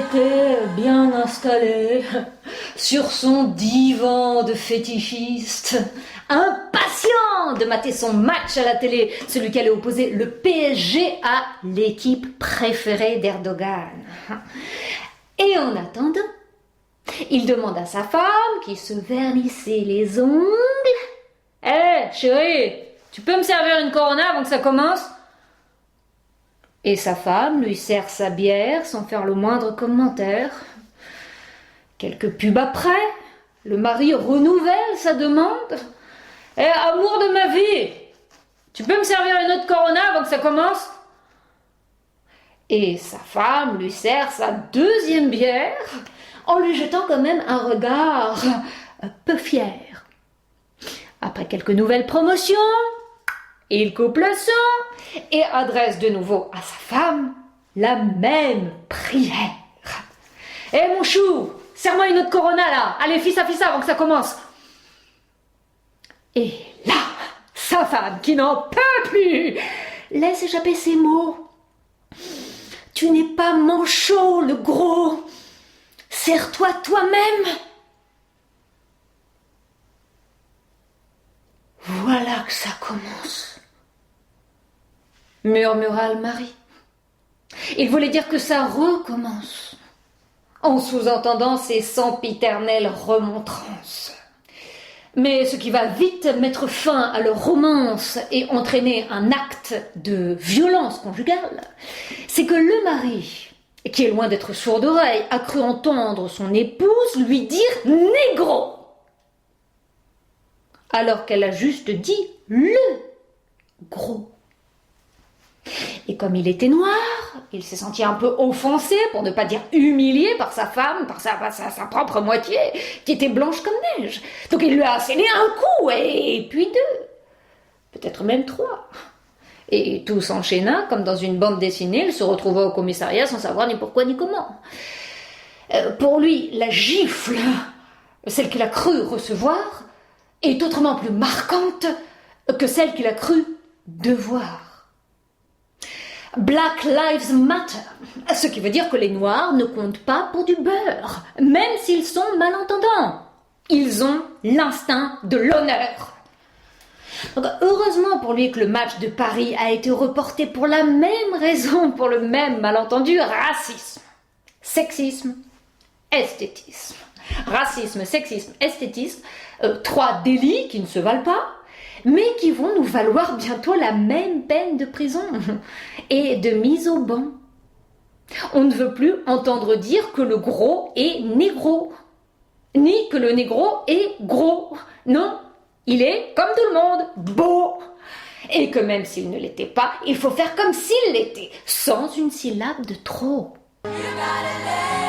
était bien installé sur son divan de fétichiste, impatient de mater son match à la télé, celui qui allait opposer le PSG à l'équipe préférée d'Erdogan. Et en attendant, il demande à sa femme, qui se vernissait les ongles, « Hé, chérie, tu peux me servir une Corona avant que ça commence ?» Et sa femme lui sert sa bière sans faire le moindre commentaire. Quelques pubs après, le mari renouvelle sa demande. « Hé, amour de ma vie, tu peux me servir une autre Corona avant que ça commence ?» Et sa femme lui sert sa deuxième bière en lui jetant quand même un regard peu fier. Après quelques nouvelles promotions, il coupe le son et adresse de nouveau à sa femme la même prière. « Hé mon chou, serre-moi une autre Corona là, allez fissa avant que ça commence !» Et là, sa femme, qui n'en peut plus, laisse échapper ces mots. « Tu n'es pas manchot, le gros, serre-toi toi-même !» Voilà que ça commence, murmura le mari. Il voulait dire que ça recommence, en sous-entendant ses sempiternelles remontrances. Mais ce qui va vite mettre fin à leur romance et entraîner un acte de violence conjugale, c'est que le mari, qui est loin d'être sourd d'oreille, a cru entendre son épouse lui dire « négro », alors qu'elle a juste dit « le gros ». Et comme il était noir, il s'est senti un peu offensé, pour ne pas dire humilié par sa femme, par sa propre moitié, qui était blanche comme neige. Donc il lui a asséné un coup, et puis deux, peut-être même trois. Et tout s'enchaîna, comme dans une bande dessinée, il se retrouva au commissariat sans savoir ni pourquoi ni comment. Pour lui, la gifle, celle qu'il a cru recevoir, est autrement plus marquante que celle qu'il a cru devoir. Black Lives Matter, ce qui veut dire que les Noirs ne comptent pas pour du beurre, même s'ils sont malentendants. Ils ont l'instinct de l'honneur. Donc, heureusement pour lui que le match de Paris a été reporté pour la même raison, pour le même malentendu, racisme, sexisme, esthétisme. Racisme, sexisme, esthétisme, 3 délits qui ne se valent pas, mais qui vont nous valoir bientôt la même peine de prison et de mise au banc. On ne veut plus entendre dire que le gros est négro, ni que le négro est gros. Non, il est, comme tout le monde, beau. Et que même s'il ne l'était pas, il faut faire comme s'il l'était, sans une syllabe de trop. You gotta